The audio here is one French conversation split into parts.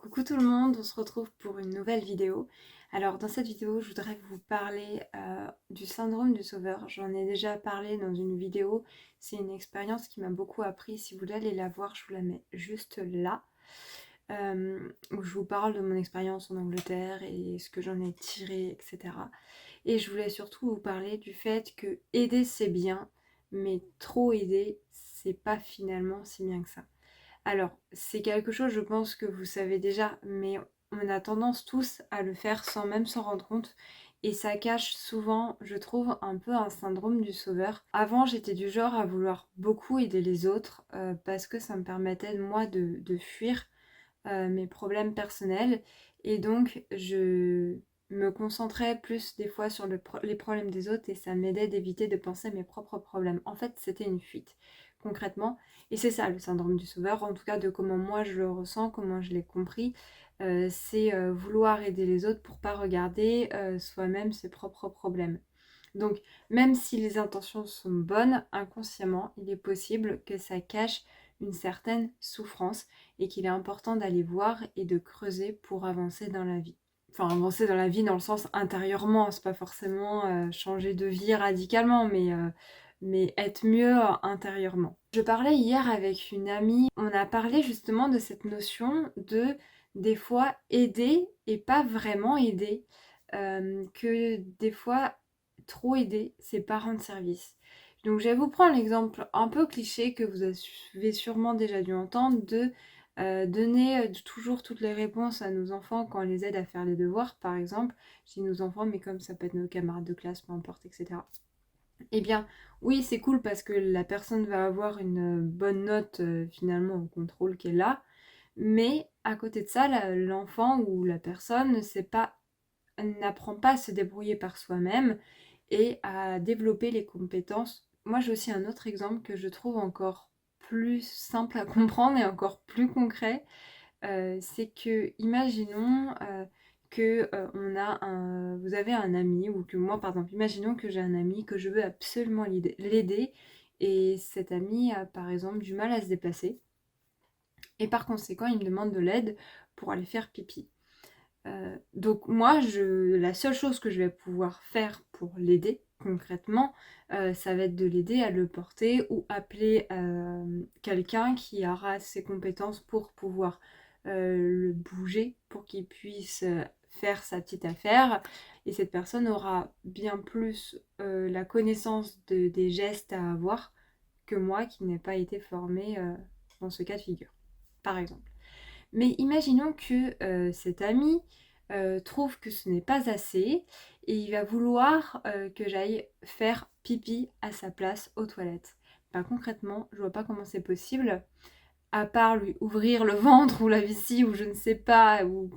Coucou tout le monde, on se retrouve pour une nouvelle vidéo. Alors dans cette vidéo, je voudrais vous parler du syndrome du sauveur. J'en ai déjà parlé dans une vidéo. C'est une expérience qui m'a beaucoup appris. Si vous voulez aller la voir, je vous la mets juste là. Où je vous parle de mon expérience en Angleterre et ce que j'en ai tiré, etc. Et je voulais surtout vous parler du fait que aider c'est bien, mais trop aider, c'est pas finalement si bien que ça. Alors, c'est quelque chose, je pense, que vous savez déjà, mais on a tendance tous à le faire sans même s'en rendre compte. Et ça cache souvent, je trouve, un peu un syndrome du sauveur. Avant, j'étais du genre à vouloir beaucoup aider les autres parce que ça me permettait, moi, de fuir mes problèmes personnels. Et donc, je me concentrais plus des fois sur les problèmes des autres et ça m'aidait d'éviter de penser à mes propres problèmes. En fait, c'était une fuite, concrètement. Et c'est ça le syndrome du sauveur, en tout cas de comment moi je le ressens, comment je l'ai compris. C'est vouloir aider les autres pour pas regarder soi-même ses propres problèmes. Donc, même si les intentions sont bonnes, inconsciemment, il est possible que ça cache une certaine souffrance et qu'il est important d'aller voir et de creuser pour avancer dans la vie. Enfin, avancer dans la vie dans le sens intérieurement, c'est pas forcément changer de vie radicalement, mais être mieux intérieurement. Je parlais hier avec une amie, on a parlé justement de cette notion de des fois aider et pas vraiment aider. Que des fois trop aider, c'est pas rendre service. Donc je vais vous prendre l'exemple un peu cliché que vous avez sûrement déjà dû entendre de donner toujours toutes les réponses à nos enfants quand on les aide à faire les devoirs, par exemple. Je dis nos enfants, mais comme ça peut être nos camarades de classe, peu importe, etc. Eh bien, oui, c'est cool parce que la personne va avoir une bonne note finalement au contrôle qu'elle a, mais à côté de ça, l'enfant ou la personne n'apprend pas à se débrouiller par soi-même et à développer les compétences. Moi, j'ai aussi un autre exemple que je trouve encore plus simple à comprendre et encore plus concret. C'est que, imaginons que vous avez un ami, ou que moi, par exemple, imaginons que j'ai un ami que je veux absolument l'aider, et cet ami a, par exemple, du mal à se déplacer, et par conséquent, il me demande de l'aide pour aller faire pipi. Donc moi, la seule chose que je vais pouvoir faire pour l'aider concrètement, ça va être de l'aider à le porter ou appeler quelqu'un qui aura ses compétences pour pouvoir le bouger, pour qu'il puisse faire sa petite affaire. Et cette personne aura bien plus la connaissance des gestes à avoir que moi qui n'ai pas été formée dans ce cas de figure, par exemple. Mais imaginons que cet ami trouve que ce n'est pas assez et il va vouloir que j'aille faire pipi à sa place aux toilettes. Ben, concrètement, je vois pas comment c'est possible, à part lui ouvrir le ventre ou la vessie ou je ne sais pas, ou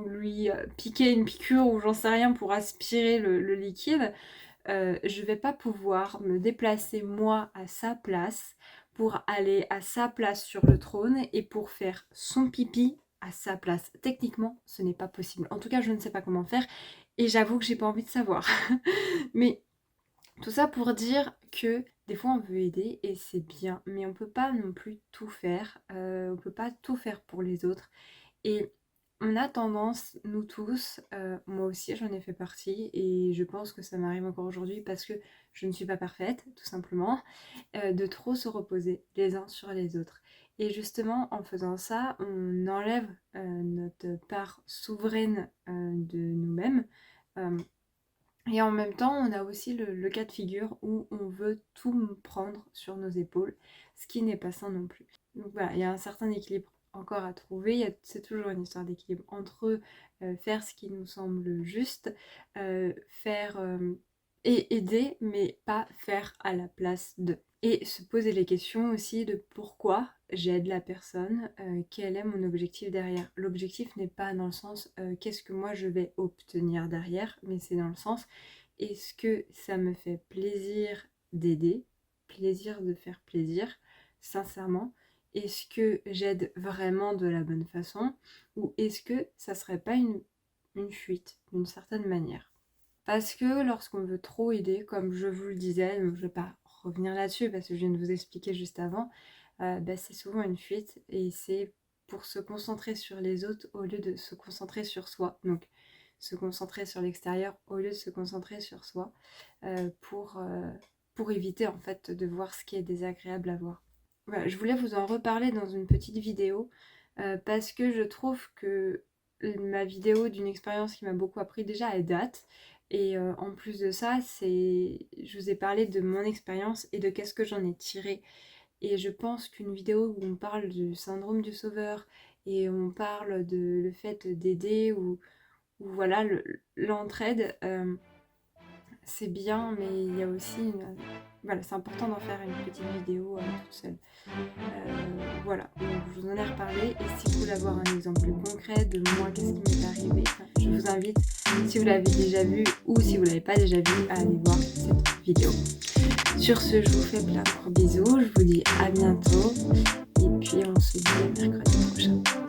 lui piquer une piqûre ou j'en sais rien pour aspirer le liquide. Je vais pas pouvoir me déplacer moi à sa place pour aller à sa place sur le trône et pour faire son pipi à sa place. Techniquement, ce n'est pas possible. En tout cas, je ne sais pas comment faire et j'avoue que j'ai pas envie de savoir. Mais tout ça pour dire que des fois on veut aider et c'est bien, mais on peut pas non plus tout faire. On peut pas tout faire pour les autres. Et on a tendance, nous tous, moi aussi j'en ai fait partie, et je pense que ça m'arrive encore aujourd'hui parce que je ne suis pas parfaite, tout simplement, de trop se reposer les uns sur les autres. Et justement, en faisant ça, on enlève notre part souveraine de nous-mêmes. euh, et en même temps, on a aussi le cas de figure où on veut tout prendre sur nos épaules, ce qui n'est pas sain non plus. Donc voilà, il y a un certain équilibre encore à trouver. C'est toujours une histoire d'équilibre entre faire ce qui nous semble juste, faire et aider, mais pas faire à la place de. Et se poser les questions aussi de pourquoi j'aide la personne, quel est mon objectif derrière. L'objectif n'est pas dans le sens qu'est-ce que moi je vais obtenir derrière, mais c'est dans le sens est-ce que ça me fait plaisir d'aider, plaisir de faire plaisir, sincèrement. Est-ce que j'aide vraiment de la bonne façon ou est-ce que ça serait pas une fuite d'une certaine manière? Parce que lorsqu'on veut trop aider, comme je vous le disais, donc je ne vais pas revenir là-dessus parce que je viens de vous expliquer juste avant, c'est souvent une fuite et c'est pour se concentrer sur les autres au lieu de se concentrer sur soi. Donc se concentrer sur l'extérieur au lieu de se concentrer sur soi, pour éviter en fait de voir ce qui est désagréable à voir. Voilà, je voulais vous en reparler dans une petite vidéo parce que je trouve que ma vidéo d'une expérience qui m'a beaucoup appris, déjà elle date, et en plus de ça, je vous ai parlé de mon expérience et de qu'est-ce que j'en ai tiré. Et je pense qu'une vidéo où on parle du syndrome du sauveur et on parle de le fait d'aider ou voilà l'entraide, c'est bien, mais il y a aussi voilà, c'est important d'en faire une petite vidéo toute seule. Voilà, donc je vous en ai reparlé, et si vous voulez avoir un exemple concret de moi, qu'est-ce qui m'est arrivé, je vous invite, si vous l'avez déjà vu ou si vous ne l'avez pas déjà vu, à aller voir cette vidéo. Sur ce, je vous fais plein de gros bisous, je vous dis à bientôt, et puis on se dit à mercredi prochain.